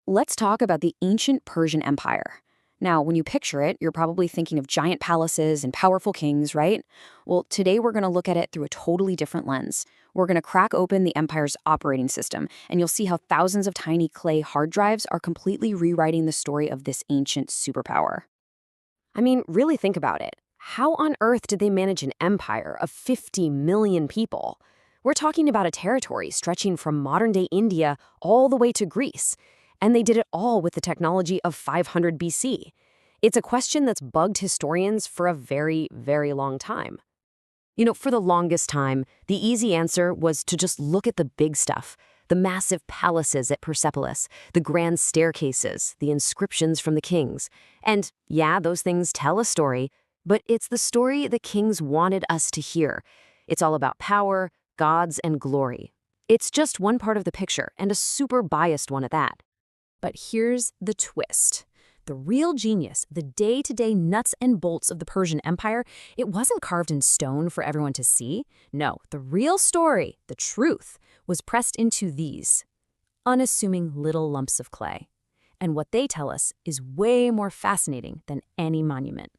Let's talk about the ancient Persian Empire. Now, when you picture it, you're probably thinking of giant palaces and powerful kings, right? Well, today we're going to look at it through a totally different lens. We're going to crack open the empire's operating system, and you'll see how thousands of tiny clay hard drives are completely rewriting the story of this ancient superpower. I mean, really think about it. How on earth did they manage an empire of 50 million people? We're talking about a territory stretching from modern-day India all the way to Greece. And they did it all with the technology of 500 BC. It's a question that's bugged historians for a very, very long time. For the longest time, the easy answer was to just look at the big stuff. The massive palaces at Persepolis, the grand staircases, the inscriptions from the kings. And yeah, those things tell a story, but it's the story the kings wanted us to hear. It's all about power, gods, and glory. It's just one part of the picture, and a super biased one at that. But here's the twist. The real genius, the day-to-day nuts and bolts of the Persian Empire, it wasn't carved in stone for everyone to see. No, the real story, the truth, was pressed into these unassuming little lumps of clay. And what they tell us is way more fascinating than any monument.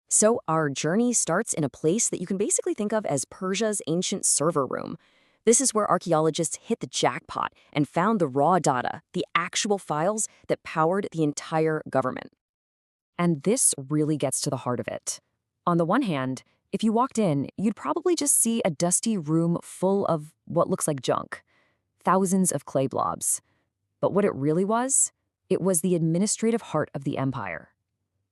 So our journey starts in a place that you can basically think of as Persia's ancient server room. This is where archaeologists hit the jackpot and found the raw data, the actual files that powered the entire government. And this really gets to the heart of it. On the one hand, if you walked in, you'd probably just see a dusty room full of what looks like junk. Thousands of clay blobs. But what it really was, it was the administrative heart of the empire.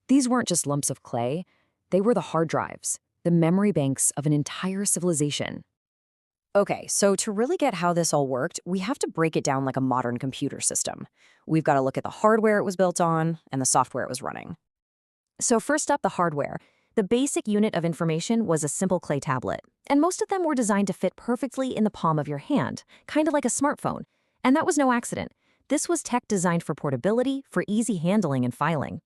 These weren't just lumps of clay, they were the hard drives, the memory banks of an entire civilization. Okay, so to really get how this all worked, we have to break it down like a modern computer system. We've got to look at the hardware it was built on and the software it was running. So first up, the hardware. The basic unit of information was a simple clay tablet, and most of them were designed to fit perfectly in the palm of your hand, kind of like a smartphone. And that was no accident. This was tech designed for portability, for easy handling and filing.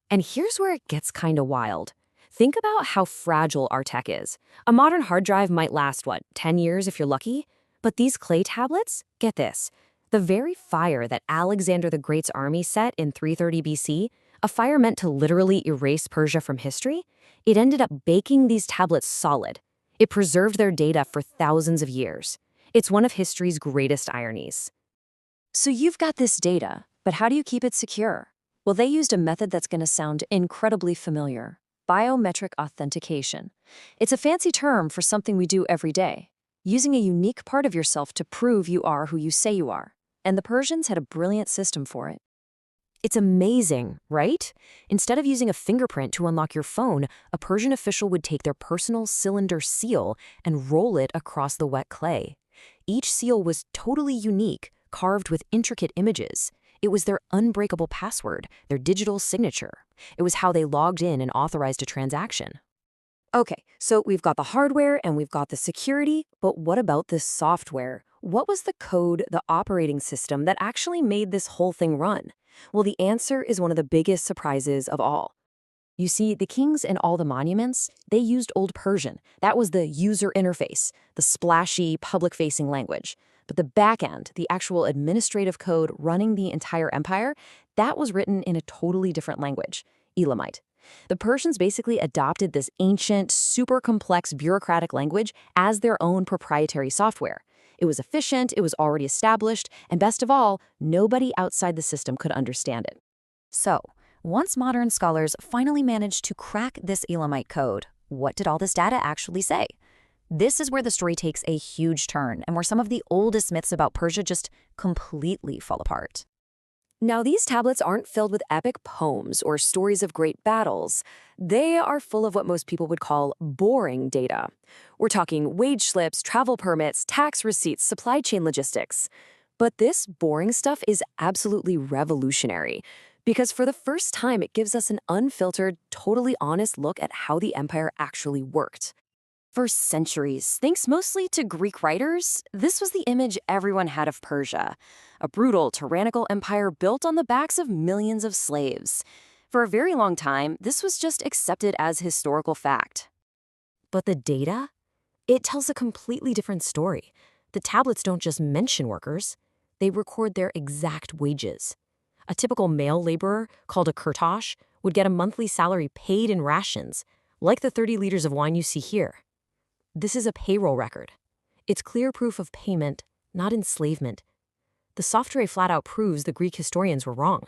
And here's where it gets kind of wild. Think about how fragile our tech is. A modern hard drive might last, 10 years if you're lucky? But these clay tablets, get this, the very fire that Alexander the Great's army set in 330 BC, a fire meant to literally erase Persia from history, it ended up baking these tablets solid. It preserved their data for thousands of years. It's one of history's greatest ironies. So you've got this data, but how do you keep it secure? Well, they used a method that's going to sound incredibly familiar. Biometric authentication. It's a fancy term for something we do every day, using a unique part of yourself to prove you are who you say you are. And the Persians had a brilliant system for it. It's amazing, right? Instead of using a fingerprint to unlock your phone, a Persian official would take their personal cylinder seal and roll it across the wet clay. Each seal was totally unique, carved with intricate images. It was their unbreakable password, their digital signature. It was how they logged in and authorized a transaction. Okay, so we've got the hardware and we've got the security, but what about this software? What was the code, the operating system that actually made this whole thing run? Well, the answer is one of the biggest surprises of all. You see, the kings and all the monuments, they used Old Persian. That was the user interface, the splashy, public-facing language. But the backend, the actual administrative code running the entire empire, that was written in a totally different language, Elamite. The Persians basically adopted this ancient, super complex bureaucratic language as their own proprietary software. It was efficient, it was already established, and best of all, nobody outside the system could understand it. So, once modern scholars finally managed to crack this Elamite code, what did all this data actually say? This is where the story takes a huge turn and where some of the oldest myths about Persia just completely fall apart. Now, these tablets aren't filled with epic poems or stories of great battles. They are full of what most people would call boring data. We're talking wage slips, travel permits, tax receipts, supply chain logistics. But this boring stuff is absolutely revolutionary because for the first time, it gives us an unfiltered, totally honest look at how the empire actually worked. For centuries, thanks mostly to Greek writers, this was the image everyone had of Persia, a brutal, tyrannical empire built on the backs of millions of slaves. For a very long time, this was just accepted as historical fact. But the data? It tells a completely different story. The tablets don't just mention workers, they record their exact wages. A typical male laborer, called a kurtosh, would get a monthly salary paid in rations, like the 30 liters of wine you see here. This is a payroll record. It's clear proof of payment, not enslavement. The software flat out proves the Greek historians were wrong.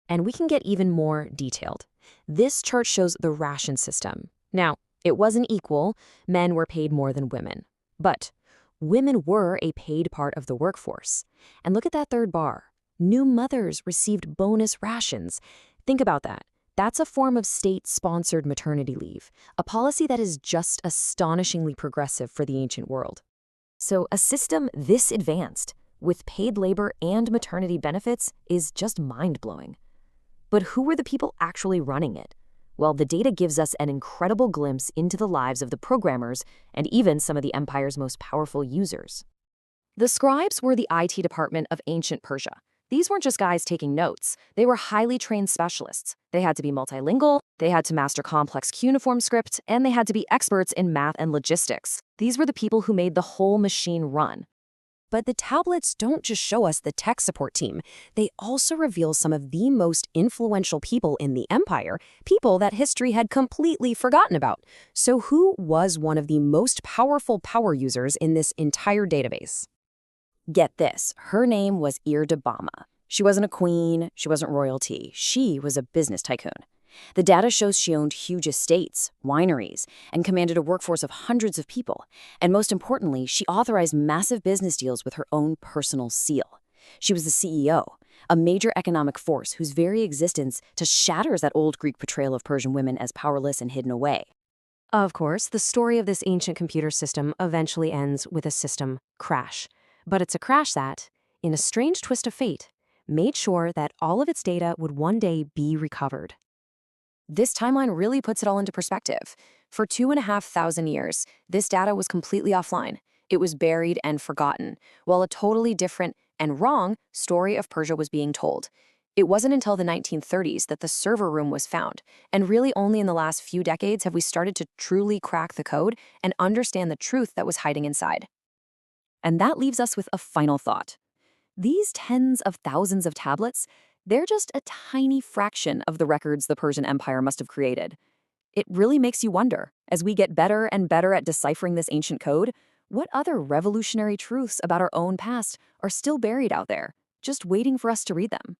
And we can get even more detailed. This chart shows the ration system. Now, it wasn't equal. Men were paid more than women. But women were a paid part of the workforce. And look at that third bar. New mothers received bonus rations. Think about that. That's a form of state-sponsored maternity leave, a policy that is just astonishingly progressive for the ancient world. So a system this advanced, with paid labor and maternity benefits, is just mind-blowing. But who were the people actually running it? Well, the data gives us an incredible glimpse into the lives of the programmers and even some of the empire's most powerful users. The scribes were the IT department of ancient Persia. These weren't just guys taking notes. They were highly trained specialists. They had to be multilingual, they had to master complex cuneiform script, and they had to be experts in math and logistics. These were the people who made the whole machine run. But the tablets don't just show us the tech support team. They also reveal some of the most influential people in the empire, people that history had completely forgotten about. So who was one of the most powerful power users in this entire database? Get this, her name was Irdabama. She wasn't a queen, she wasn't royalty, she was a business tycoon. The data shows she owned huge estates, wineries, and commanded a workforce of hundreds of people. And most importantly, she authorized massive business deals with her own personal seal. She was the CEO, a major economic force whose very existence just shatters that old Greek portrayal of Persian women as powerless and hidden away. Of course, the story of this ancient computer system eventually ends with a system crash. But it's a crash that, in a strange twist of fate, made sure that all of its data would one day be recovered. This timeline really puts it all into perspective. For 2,500 years, this data was completely offline. It was buried and forgotten, while a totally different and wrong story of Persia was being told. It wasn't until the 1930s that the server room was found, and really only in the last few decades have we started to truly crack the code and understand the truth that was hiding inside. And that leaves us with a final thought. These tens of thousands of tablets, they're just a tiny fraction of the records the Persian Empire must have created. It really makes you wonder, as we get better and better at deciphering this ancient code, what other revolutionary truths about our own past are still buried out there, just waiting for us to read them?